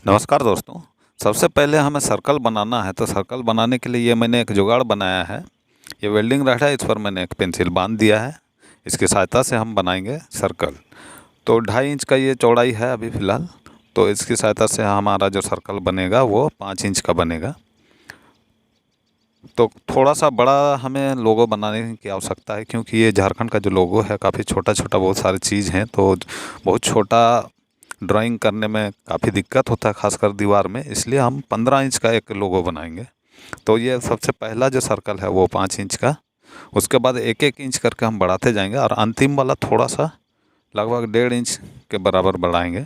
नमस्कार दोस्तों। सबसे पहले हमें सर्कल बनाना है, तो सर्कल बनाने के लिए ये मैंने एक जुगाड़ बनाया है। ये वेल्डिंग रॉड है, इस पर मैंने एक पेंसिल बांध दिया है। इसकी सहायता से हम बनाएंगे सर्कल। तो 2.5 इंच का ये चौड़ाई है अभी फ़िलहाल। तो इसकी सहायता से हमारा जो सर्कल बनेगा वो 5 इंच का बनेगा। तो थोड़ा सा बड़ा हमें लोगो बनाने की आवश्यकता है, क्योंकि ये झारखंड का जो लोगो है काफ़ी छोटा छोटा बहुत सारी चीज़ हैं, तो बहुत छोटा ड्राइंग करने में काफ़ी दिक्कत होता है, खासकर दीवार में। इसलिए हम 15 इंच का एक लोगो बनाएंगे। तो ये सबसे पहला जो सर्कल है वो 5 इंच का, उसके बाद एक एक इंच करके हम बढ़ाते जाएंगे और अंतिम वाला थोड़ा सा लगभग 1.5 इंच के बराबर बढ़ाएंगे।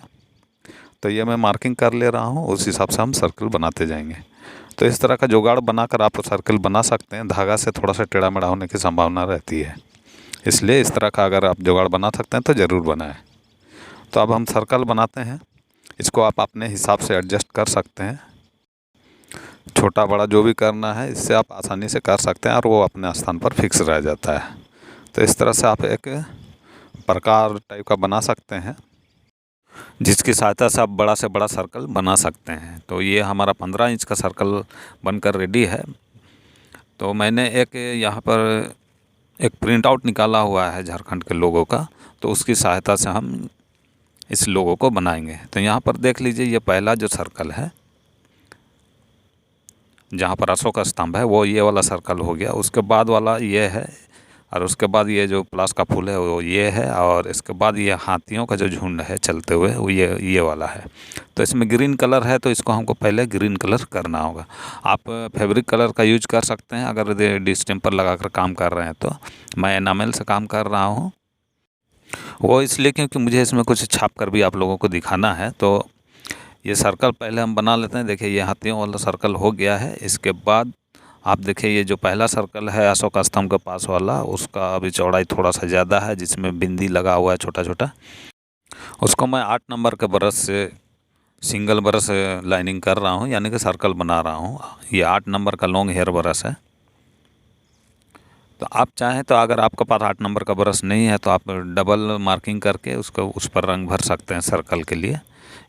तो ये मैं मार्किंग कर ले रहा हूँ, उस हिसाब से हम सर्कल बनाते जाएंगे। तो इस तरह का जुगाड़ बनाकर आप सर्कल बना सकते हैं। धागा से थोड़ा सा टेढ़ा मेढ़ा होने की संभावना रहती है, इसलिए इस तरह का अगर आप जुगाड़ बना सकते हैं तो ज़रूर बनाएं। तो अब हम सर्कल बनाते हैं। इसको आप अपने हिसाब से एडजस्ट कर सकते हैं, छोटा बड़ा जो भी करना है इससे आप आसानी से कर सकते हैं और वो अपने स्थान पर फिक्स रह जाता है। तो इस तरह से आप एक प्रकार टाइप का बना सकते हैं, जिसकी सहायता से आप बड़ा से बड़ा सर्कल बना सकते हैं। तो ये हमारा 15 इंच का सर्कल बनकर रेडी है। तो मैंने एक यहाँ पर एक प्रिंट आउट निकाला हुआ है झारखंड के लोगों का, तो उसकी सहायता से हम इस लोगों को बनाएंगे। तो यहाँ पर देख लीजिए, ये पहला जो सर्कल है जहाँ पर अशोक स्तंभ है वो ये वाला सर्कल हो गया। उसके बाद वाला ये है, और उसके बाद ये जो प्लस का फूल है वो ये है, और इसके बाद ये हाथियों का जो झुंड है चलते हुए वो ये वाला है। तो इसमें ग्रीन कलर है, तो इसको हमको पहले ग्रीन कलर करना होगा। आप फैब्रिक कलर का यूज कर सकते हैं अगर डिस्टेम्पर लगा कर काम कर रहे हैं। तो मैं एनामेल से काम कर रहा हूँ, वो इसलिए क्योंकि मुझे इसमें कुछ छाप कर भी आप लोगों को दिखाना है। तो ये सर्कल पहले हम बना लेते हैं। देखिए, ये हाथियों वाला सर्कल हो गया है। इसके बाद आप देखिए, ये जो पहला सर्कल है अशोक स्तंभ के पास वाला, उसका अभी चौड़ाई थोड़ा सा ज़्यादा है, जिसमें बिंदी लगा हुआ है छोटा छोटा। उसको मैं 8 नंबर के ब्रश से सिंगल ब्रश लाइनिंग कर रहा हूँ, यानी कि सर्कल बना रहा हूँ। ये 8 नंबर का लॉन्ग हेयर ब्रश है। तो आप चाहें तो अगर आपके पास 8 नंबर का ब्रश नहीं है तो आप डबल मार्किंग करके उसको उस पर रंग भर सकते हैं सर्कल के लिए।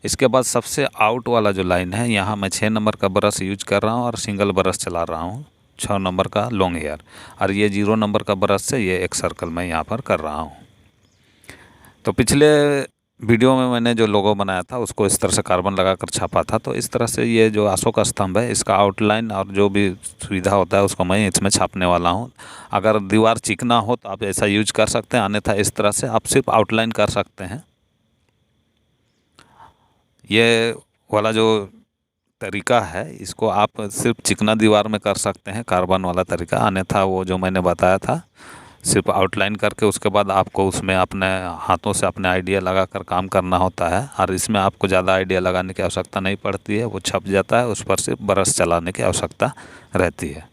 इसके बाद सबसे आउट वाला जो लाइन है, यहाँ मैं 6 नंबर का ब्रश यूज कर रहा हूँ और सिंगल ब्रश चला रहा हूँ, 6 नंबर का लॉन्ग हेयर। और ये 0 नंबर का ब्रश से ये एक सर्कल मैं यहाँ पर कर रहा हूँ। तो पिछले वीडियो में मैंने जो लोगो बनाया था उसको इस तरह से कार्बन लगाकर छापा था। तो इस तरह से ये जो अशोक स्तंभ है इसका आउटलाइन और जो भी सुविधा होता है उसको मैं इसमें छापने वाला हूँ। अगर दीवार चिकना हो तो आप ऐसा यूज कर सकते हैं, अन्यथा इस तरह से आप सिर्फ आउटलाइन कर सकते हैं। ये वाला जो तरीका है इसको आप सिर्फ चिकना दीवार में कर सकते हैं, कार्बन वाला तरीका। अन्यथा वो जो मैंने बताया था सिर्फ आउटलाइन करके उसके बाद आपको उसमें अपने हाथों से अपने आइडिया लगा कर काम करना होता है, और इसमें आपको ज़्यादा आइडिया लगाने की आवश्यकता नहीं पड़ती है, वो छप जाता है, उस पर सिर्फ ब्रश चलाने की आवश्यकता रहती है।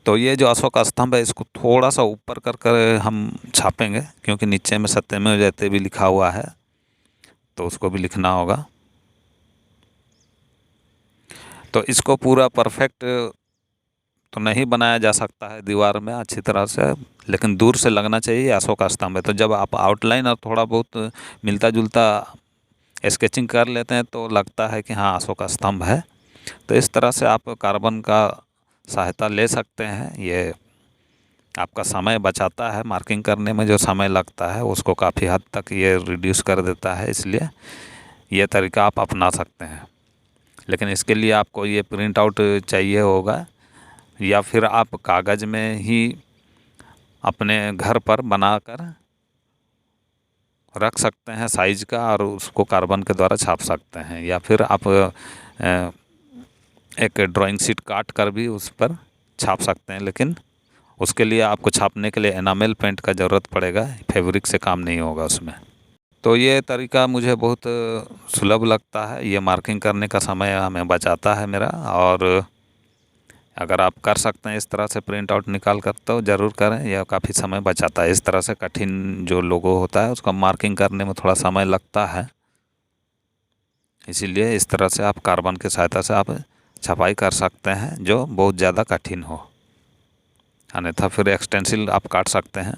तो ये जो अशोक स्तंभ है इसको थोड़ा सा ऊपर कर कर हम छापेंगे, क्योंकि नीचे में सत्यमेव जयते भी लिखा हुआ है, तो उसको भी लिखना होगा। तो इसको पूरा परफेक्ट तो नहीं बनाया जा सकता है दीवार में अच्छी तरह से, लेकिन दूर से लगना चाहिए अशोक स्तंभ है। तो जब आप आउटलाइन और थोड़ा बहुत मिलता जुलता स्केचिंग कर लेते हैं तो लगता है कि हाँ अशोक स्तंभ है। तो इस तरह से आप कार्बन का सहायता ले सकते हैं। ये आपका समय बचाता है, मार्किंग करने में जो समय लगता है उसको काफ़ी हद तक ये रिड्यूस कर देता है, इसलिए ये तरीका आप अपना सकते हैं। लेकिन इसके लिए आपको ये प्रिंट आउट चाहिए होगा, या फिर आप कागज़ में ही अपने घर पर बनाकर रख सकते हैं साइज का, और उसको कार्बन के द्वारा छाप सकते हैं। या फिर आप एक ड्राइंग शीट काट कर भी उस पर छाप सकते हैं, लेकिन उसके लिए आपको छापने के लिए एनामेल पेंट का ज़रूरत पड़ेगा, फैब्रिक से काम नहीं होगा उसमें। तो ये तरीका मुझे बहुत सुलभ लगता है, ये मार्किंग करने का समय हमें बचाता है मेरा। और अगर आप कर सकते हैं इस तरह से प्रिंट आउट निकाल कर तो ज़रूर करें, यह काफ़ी समय बचाता है। इस तरह से कठिन जो लोगो होता है उसका मार्किंग करने में थोड़ा समय लगता है, इसीलिए इस तरह से आप कार्बन की सहायता से आप छपाई कर सकते हैं जो बहुत ज़्यादा कठिन हो। अन्यथा फिर एक्सटेंसिल आप काट सकते हैं।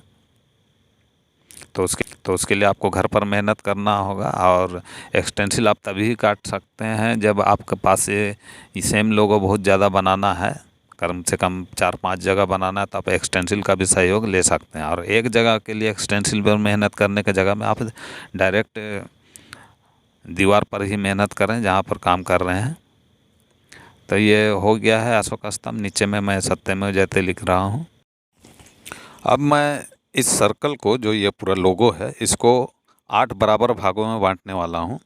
तो उसके तो उसके लिए आपको घर पर मेहनत करना होगा। और एक्सटेंसिल आप तभी काट सकते हैं जब आपके पास ये सेम लोगो बहुत ज़्यादा बनाना है, कम से कम 4-5 जगह बनाना है, तो आप एक्सटेंसिल का भी सहयोग ले सकते हैं। और एक जगह के लिए एक्सटेंसिल पर मेहनत करने की जगह में आप डायरेक्ट दीवार पर ही मेहनत करें जहाँ पर काम कर रहे हैं। तो ये हो गया है अशोक स्तंभ। नीचे में मैं सत्यमेव जयते लिख रहा हूँ। अब मैं इस सर्कल को, जो ये पूरा लोगो है, इसको 8 बराबर भागों में बांटने वाला हूँ।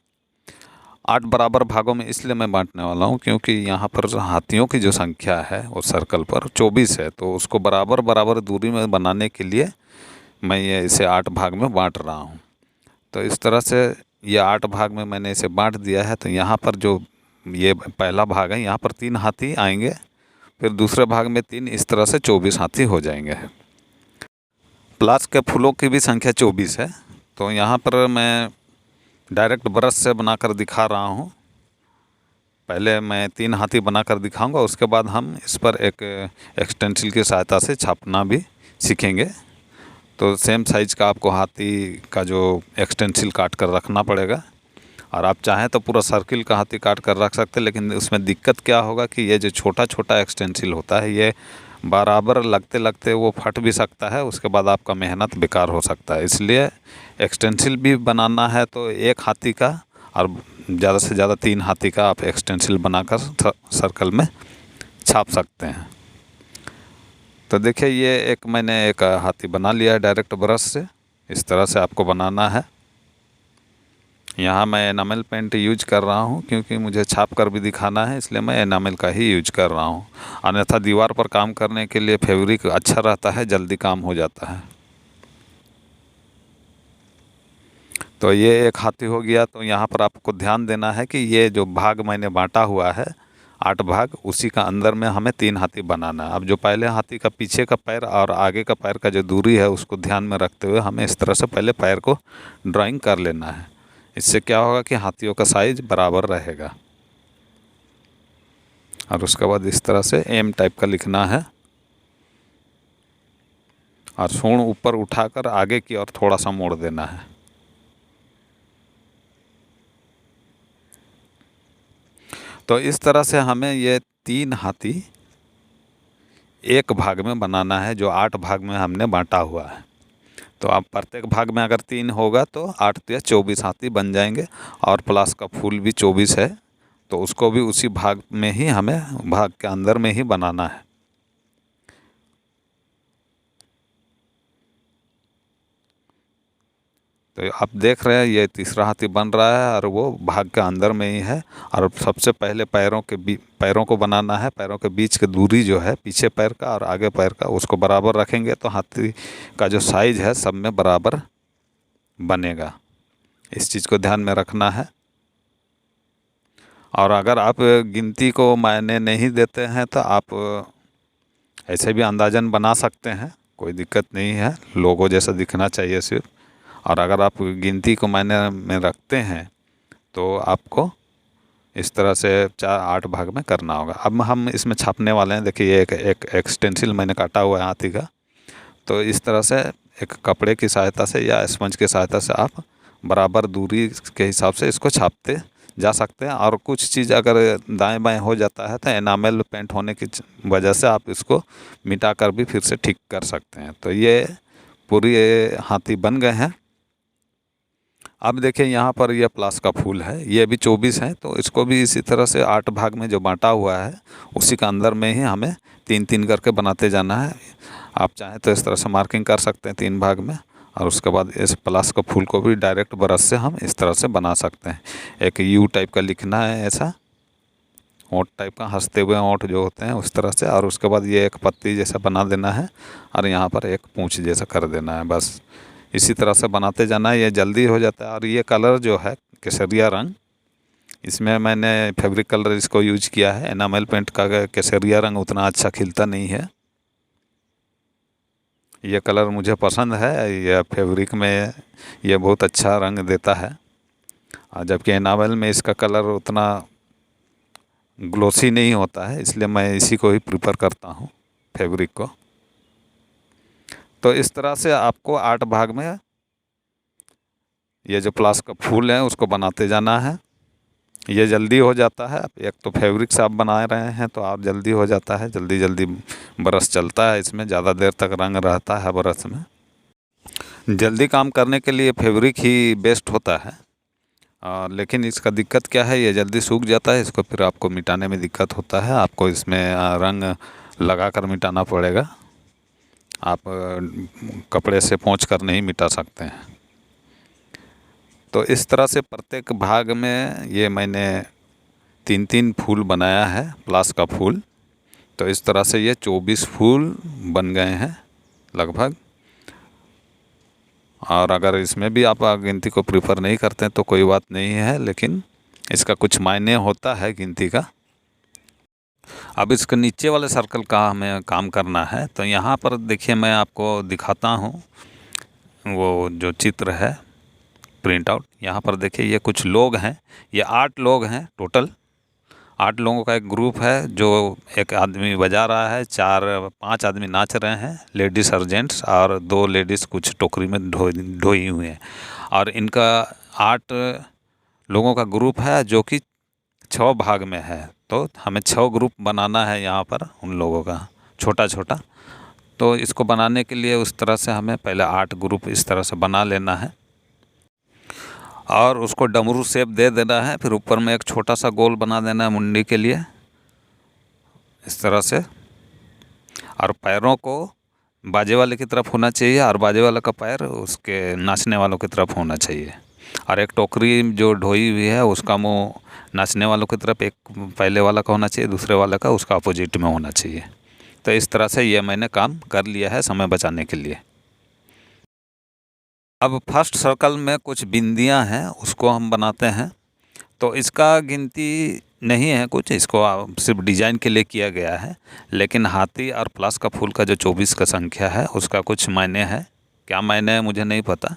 8 बराबर भागों में इसलिए मैं बांटने वाला हूँ क्योंकि यहाँ पर जो हाथियों की जो संख्या है वो सर्कल पर 24 है, तो उसको बराबर बराबर दूरी में बनाने के लिए मैं ये इसे 8 भाग में बांट रहा हूँ। तो इस तरह से ये 8 भाग में मैंने इसे बांट दिया है। तो यहाँ पर जो ये पहला भाग है, यहाँ पर 3 हाथी आएंगे, फिर दूसरे भाग में 3, इस तरह से 24 हाथी हो जाएंगे। प्लास के फूलों की भी संख्या 24 है। तो यहाँ पर मैं डायरेक्ट ब्रश से बनाकर दिखा रहा हूँ। पहले मैं 3 हाथी बनाकर दिखाऊंगा, उसके बाद हम इस पर एक एक्सटेंसिल की सहायता से छापना भी सीखेंगे। तो सेम साइज़ का आपको हाथी का जो एक्सटेंसिल काट कर रखना पड़ेगा। और आप चाहें तो पूरा सर्किल का हाथी काट कर रख सकते हैं, लेकिन उसमें दिक्कत क्या होगा कि ये जो छोटा छोटा एक्सटेंसिल होता है, ये बराबर लगते लगते वो फट भी सकता है, उसके बाद आपका मेहनत बेकार हो सकता है। इसलिए एक्सटेंसिल भी बनाना है तो 1 हाथी का और ज़्यादा से ज़्यादा 3 हाथी का आप एक्सटेंसिल बनाकर सर्कल में छाप सकते हैं। तो देखिए, ये मैंने एक हाथी बना लिया है डायरेक्ट ब्रश से। इस तरह से आपको बनाना है। यहाँ मैं एनामेल पेंट यूज कर रहा हूँ क्योंकि मुझे छाप कर भी दिखाना है, इसलिए मैं एनामेल का ही यूज कर रहा हूँ। अन्यथा दीवार पर काम करने के लिए फैब्रिक अच्छा रहता है, जल्दी काम हो जाता है। तो ये एक हाथी हो गया। तो यहाँ पर आपको ध्यान देना है कि ये जो भाग मैंने बांटा हुआ है 8 भाग, उसी का अंदर में हमें 3 हाथी बनाना है। अब जो पहले हाथी का पीछे का पैर और आगे का पैर का जो दूरी है उसको ध्यान में रखते हुए हमें इस तरह से पहले पैर को ड्राइंग कर लेना है। इससे क्या होगा कि हाथियों का साइज बराबर रहेगा। और उसके बाद इस तरह से एम टाइप का लिखना है और सूंड ऊपर उठाकर आगे की ओर थोड़ा सा मोड़ देना है। तो इस तरह से हमें ये 3 हाथी एक भाग में बनाना है, जो 8 भाग में हमने बांटा हुआ है। तो आप प्रत्येक भाग में अगर 3 होगा तो 8 या 24 हाथी बन जाएंगे। और प्लास का फूल भी 24 है, तो उसको भी उसी भाग में ही हमें, भाग के अंदर में ही बनाना है। तो आप देख रहे हैं ये तीसरा हाथी बन रहा है और वो भाग के अंदर में ही है। और सबसे पहले पैरों को बनाना है। पैरों के बीच की दूरी जो है, पीछे पैर का और आगे पैर का, उसको बराबर रखेंगे तो हाथी का जो साइज है सब में बराबर बनेगा। इस चीज़ को ध्यान में रखना है। और अगर आप गिनती को मायने नहीं देते हैं तो आप ऐसे भी अंदाजन बना सकते हैं, कोई दिक्कत नहीं है। लोगो जैसा दिखना चाहिए सिर्फ। और अगर आप गिनती को मायने में रखते हैं तो आपको इस तरह से 8 भाग में करना होगा। अब हम इसमें छापने वाले हैं। देखिए, ये एक एक्सटेंसिल मैंने काटा हुआ है हाथी का। तो इस तरह से एक कपड़े की सहायता से या स्पंज की सहायता से आप बराबर दूरी के हिसाब से इसको छापते जा सकते हैं। और कुछ चीज़ अगर दाएं बाएं हो जाता है तो एनामेल पेंट होने की वजह से आप इसको मिटा कर भी फिर से ठीक कर सकते हैं। तो ये पूरी हाथी बन गए हैं। अब देखिए, यहाँ पर यह प्लास का फूल है, ये भी 24 है। तो इसको भी इसी तरह से 8 भाग में जो बांटा हुआ है उसी का अंदर में ही हमें 3-3 करके बनाते जाना है। आप चाहें तो इस तरह से मार्किंग कर सकते हैं 3 भाग में। और उसके बाद इस प्लास का फूल को भी डायरेक्ट ब्रश से हम इस तरह से बना सकते हैं। एक यू टाइप का लिखना है, ऐसा ओंठ टाइप का, हंसते हुए ओंठ जो होते हैं उस तरह से। और उसके बाद ये एक पत्ती जैसा बना देना है और यहाँ पर एक पूँछ जैसा कर देना है। बस इसी तरह से बनाते जाना है, ये जल्दी हो जाता है। और ये कलर जो है केसरिया रंग, इसमें मैंने फैब्रिक कलर इसको यूज किया है। एनामेल पेंट का केसरिया रंग उतना अच्छा खिलता नहीं है। ये कलर मुझे पसंद है, यह फैब्रिक में ये बहुत अच्छा रंग देता है। और जबकि एनामेल में इसका कलर उतना ग्लोसी नहीं होता है, इसलिए मैं इसी को ही प्रीफर करता हूँ, फैब्रिक को। तो इस तरह से आपको 8 भाग में ये जो प्लास का फूल है उसको बनाते जाना है। ये जल्दी हो जाता है। एक तो फैब्रिक से आप बना रहे हैं तो आप जल्दी हो जाता है, जल्दी जल्दी ब्रश चलता है, इसमें ज़्यादा देर तक रंग रहता है ब्रश में। जल्दी काम करने के लिए फैब्रिक ही बेस्ट होता है। लेकिन इसका दिक्कत क्या है, ये जल्दी सूख जाता है, इसको फिर आपको मिटाने में दिक्कत होता है। आपको इसमें रंग लगा कर मिटाना पड़ेगा। आप कपड़े से पोंछ कर नहीं मिटा सकते हैं। तो इस तरह से प्रत्येक भाग में ये मैंने 3-3 फूल बनाया है, प्लास का फूल। तो इस तरह से ये 24 फूल बन गए हैं लगभग। और अगर इसमें भी आप गिनती को प्रीफर नहीं करते हैं तो कोई बात नहीं है, लेकिन इसका कुछ मायने होता है गिनती का। अब इसके नीचे वाले सर्कल का हमें काम करना है। तो यहाँ पर देखिए, मैं आपको दिखाता हूँ वो जो चित्र है प्रिंट आउट। यहाँ पर देखिए, ये कुछ लोग हैं, ये 8 लोग हैं टोटल। 8 लोगों का एक ग्रुप है। जो एक आदमी बजा रहा है, 4-5 आदमी नाच रहे हैं, लेडीज़ और जेंट्स, और 2 लेडीज़ कुछ टोकरी में ढोई हुई हैं। और इनका 8 लोगों का ग्रुप है जो कि 6 भाग में है। तो हमें 6 ग्रुप बनाना है यहाँ पर उन लोगों का, छोटा छोटा। तो इसको बनाने के लिए उस तरह से हमें पहले 8 ग्रुप इस तरह से बना लेना है और उसको डमरू शेप दे देना है। फिर ऊपर में एक छोटा सा गोल बना देना है मुंडी के लिए, इस तरह से। और पैरों को बाजे वाले की तरफ होना चाहिए और बाजे वाले का पैर उसके नाचने वालों की तरफ होना चाहिए। और एक टोकरी जो ढोई हुई है उसका मुंह नाचने वालों की तरफ, एक पहले वाला का होना चाहिए, दूसरे वाला का उसका अपोजिट में होना चाहिए। तो इस तरह से ये मैंने काम कर लिया है समय बचाने के लिए। अब फर्स्ट सर्कल में कुछ बिंदियां हैं, उसको हम बनाते हैं। तो इसका गिनती नहीं है कुछ, इसको सिर्फ डिजाइन के लिए किया गया है। लेकिन हाथी और प्लास का फूल का जो 24 का संख्या है उसका कुछ मायने है। क्या मायने है मुझे नहीं पता,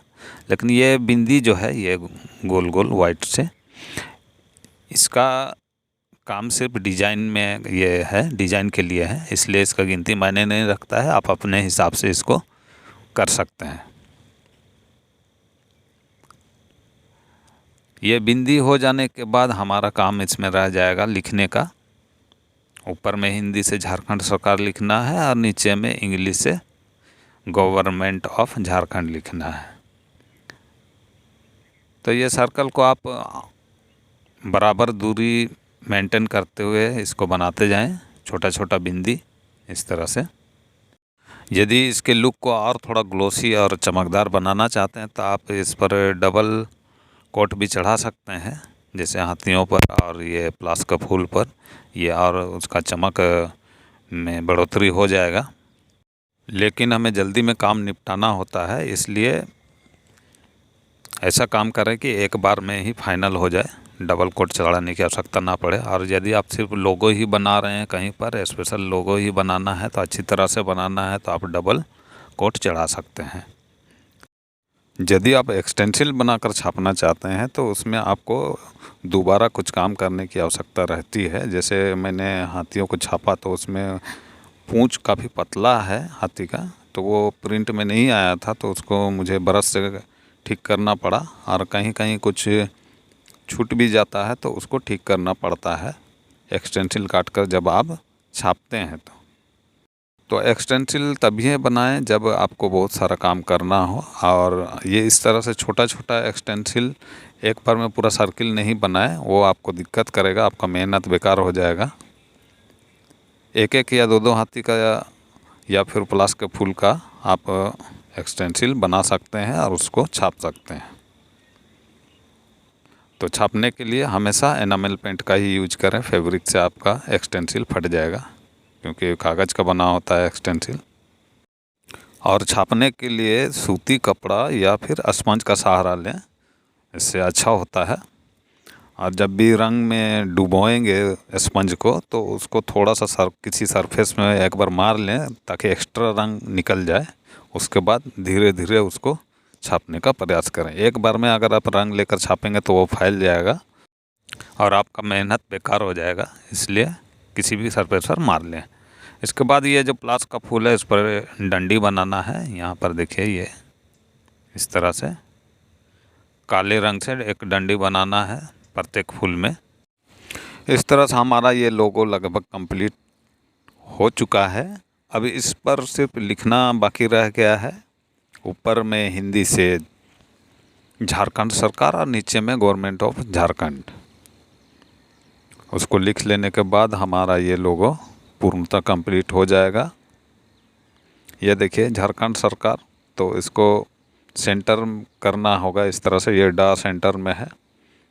लेकिन ये बिंदी जो है ये गोल गोल वाइट से, इसका काम सिर्फ डिजाइन में ये है, डिजाइन के लिए है, इसलिए इसका गिनती मायने नहीं रखता है। आप अपने हिसाब से इसको कर सकते हैं। ये बिंदी हो जाने के बाद हमारा काम इसमें रह जाएगा लिखने का। ऊपर में हिंदी से झारखंड सरकार लिखना है और नीचे में इंग्लिश से गवर्नमेंट ऑफ झारखंड लिखना है। तो ये सर्कल को आप बराबर दूरी मेंटेन करते हुए इसको बनाते जाएं, छोटा छोटा बिंदी इस तरह से। यदि इसके लुक को और थोड़ा ग्लोसी और चमकदार बनाना चाहते हैं तो आप इस पर डबल कोट भी चढ़ा सकते हैं, जैसे हाथियों पर और ये प्लास का फूल पर, ये और उसका चमक में बढ़ोतरी हो जाएगा। लेकिन हमें जल्दी में काम निपटाना होता है, इसलिए ऐसा काम करें कि एक बार में ही फाइनल हो जाए, डबल कोट चढ़ाने की आवश्यकता ना पड़े। और यदि आप सिर्फ लोगो ही बना रहे हैं, कहीं पर स्पेशल लोगो ही बनाना है तो अच्छी तरह से बनाना है, तो आप डबल कोट चढ़ा सकते हैं। यदि आप एक्सटेंसिल बनाकर छापना चाहते हैं तो उसमें आपको दोबारा कुछ काम करने की आवश्यकता रहती है। जैसे मैंने हाथियों को छापा तो उसमें पूंछ काफ़ी पतला है हाथी का, तो वो प्रिंट में नहीं आया था, तो उसको मुझे ब्रश से ठीक करना पड़ा। और कहीं कहीं कुछ छूट भी जाता है तो उसको ठीक करना पड़ता है एक्सटेंसिल काट कर जब आप छापते हैं। तो एक्सटेंसिल तभी बनाएं जब आपको बहुत सारा काम करना हो। और ये इस तरह से छोटा छोटा एक्सटेंसिल एक बार में पूरा सर्किल नहीं बनाएं, वो आपको दिक्कत करेगा, आपका मेहनत बेकार हो जाएगा। एक एक या दो हाथी का या फिर प्लास के फूल का आप एक्सटेंसिल बना सकते हैं और उसको छाप सकते हैं। तो छापने के लिए हमेशा एनामेल पेंट का ही यूज करें, फैब्रिक से आपका एक्सटेंसिल फट जाएगा, क्योंकि कागज़ का बना होता है एक्सटेंसिल। और छापने के लिए सूती कपड़ा या फिर स्पंज का सहारा लें, इससे अच्छा होता है। और जब भी रंग में डुबोएंगे स्पंज को तो उसको थोड़ा सा किसी सरफेस में एक बार मार लें ताकि एक्स्ट्रा रंग निकल जाए। उसके बाद धीरे धीरे उसको छापने का प्रयास करें। एक बार में अगर आप रंग लेकर छापेंगे तो वो फैल जाएगा और आपका मेहनत बेकार हो जाएगा, इसलिए किसी भी सरफेस पर मार लें। इसके बाद ये जो प्लास का फूल है इस पर डंडी बनाना है। यहाँ पर देखिए ये इस तरह से काले रंग से एक डंडी बनाना है प्रत्येक फूल में। इस तरह से हमारा ये लोगो लगभग कंप्लीट हो चुका है। अभी इस पर सिर्फ लिखना बाकी रह गया है। ऊपर में हिंदी से झारखंड सरकार और नीचे में गवर्नमेंट ऑफ झारखंड, उसको लिख लेने के बाद हमारा ये लोगो पूर्णतः कंप्लीट हो जाएगा। ये देखिए झारखंड सरकार, तो इसको सेंटर करना होगा इस तरह से। ये डा सेंटर में है,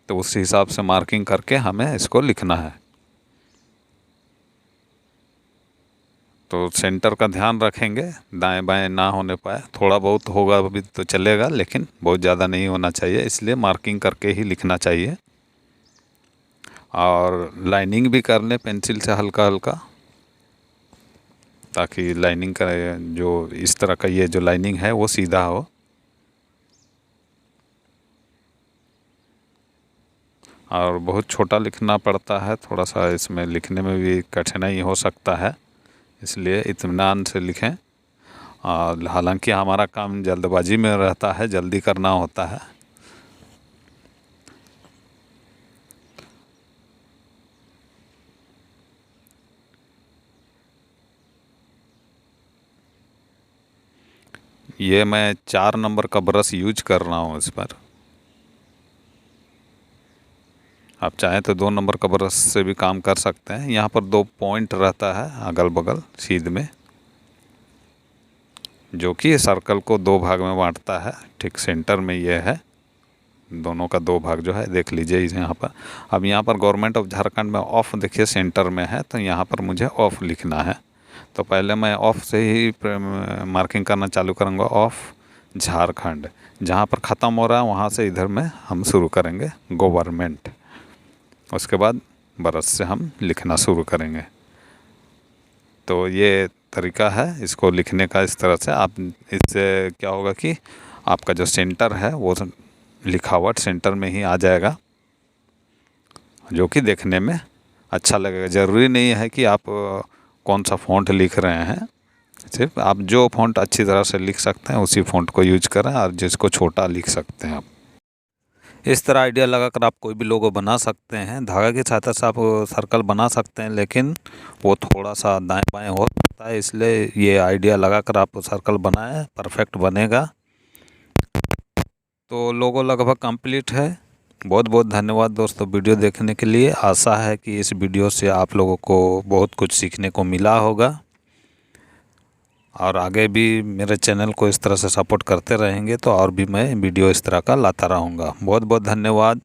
तो उस हिसाब से मार्किंग करके हमें इसको लिखना है। तो सेंटर का ध्यान रखेंगे, दाएं बाएं ना होने पाए। थोड़ा बहुत होगा भी तो चलेगा, लेकिन बहुत ज़्यादा नहीं होना चाहिए, इसलिए मार्किंग करके ही लिखना चाहिए। और लाइनिंग भी कर लें पेंसिल से हल्का हल्का, ताकि लाइनिंग का जो इस तरह का ये जो लाइनिंग है वो सीधा हो। और बहुत छोटा लिखना पड़ता है, थोड़ा सा इसमें लिखने में भी कठिनाई हो सकता है, इसलिए इत्मीनान से लिखें। और हालांकि हमारा काम जल्दबाजी में रहता है, जल्दी करना होता है। ये मैं 4 नंबर का ब्रश यूज कर रहा हूँ इस पर। आप चाहें तो 2 नंबर का ब्रश से भी काम कर सकते हैं। यहाँ पर 2 पॉइंट रहता है अगल बगल सीध में, जो कि सर्कल को 2 भाग में बांटता है। ठीक सेंटर में ये है, दोनों का 2 भाग जो है देख लीजिए यहाँ पर। अब यहाँ पर गवर्नमेंट ऑफ झारखंड में ऑफ देखिए सेंटर में है, तो यहाँ पर मुझे ऑफ लिखना है। तो पहले मैं ऑफ से ही मार्किंग करना चालू करूँगा। ऑफ झारखंड, जहाँ पर ख़त्म हो रहा है वहाँ से इधर में हम शुरू करेंगे गवर्नमेंट। उसके बाद ब्रश से हम लिखना शुरू करेंगे। तो ये तरीका है इसको लिखने का। इस तरह से आप, इससे क्या होगा कि आपका जो सेंटर है वो लिखावट सेंटर में ही आ जाएगा, जो कि देखने में अच्छा लगेगा। ज़रूरी नहीं है कि आप कौन सा फ़ॉन्ट लिख रहे हैं, सिर्फ आप जो फ़ॉन्ट अच्छी तरह से लिख सकते हैं उसी फ़ॉन्ट को यूज करें, और जिसको छोटा लिख सकते हैं आप। इस तरह आइडिया लगाकर आप कोई भी लोगो बना सकते हैं। धागा की सहायता से आप सर्कल बना सकते हैं, लेकिन वो थोड़ा सा दाएं बाएं हो सकता है, इसलिए ये आइडिया लगाकर आप सर्कल बनाएं, परफेक्ट बनेगा। तो लोगो लगभग कंप्लीट है। बहुत बहुत धन्यवाद दोस्तों वीडियो देखने के लिए। आशा है कि इस वीडियो से आप लोगों को बहुत कुछ सीखने को मिला होगा, और आगे भी मेरे चैनल को इस तरह से सपोर्ट करते रहेंगे तो और भी मैं वीडियो इस तरह का लाता रहूँगा। बहुत बहुत धन्यवाद।